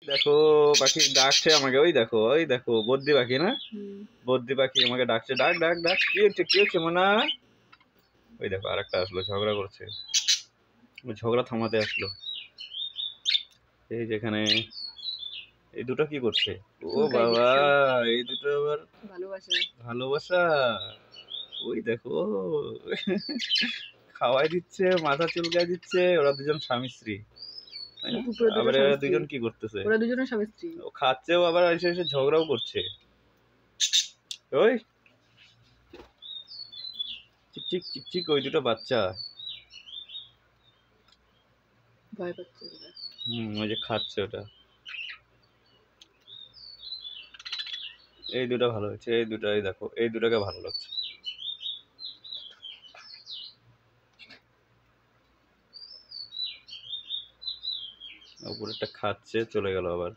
দেখো পাখি ডাকছে আমাকে, ওই দেখো ওই দেখো বদ্রি পাখি না, বদ্রি পাখি আমাকে ডাকছে, ডাক ডাক ডাক। কি হচ্ছে মোনা? ওই দেখো আরেকটা আসলো, ঝগড়া করছে, ঝগড়া থামাতে আসলো। এই যেখানে এই দুটো কি করছে? ও বাবা, এই দুটো আবার ভালোবাসা ভালোবাসা। ওই দেখো খাওয়াই দিচ্ছে, মাথা চুলকায় দিচ্ছে, ওরা দুজন স্বামী স্ত্রী। আবার এরা দুজন কি করতেছে? ওরা দুজনের স্বামী স্ত্রী। ও খাচ্ছেও আবার এসে এসে ঝগড়াও করছে। ওই চিকচিক চিকচিক, ওই দুটো বাচ্চা ভয় পাচ্ছে। ওই যে খাচ্ছে ওটা। এই দুটো ভালো হয়েছে, এই দুটাই দেখো, এই দুটাকে ভালো লাগছে। উপরেরটা খাচ্ছে, চলে গেল আবার।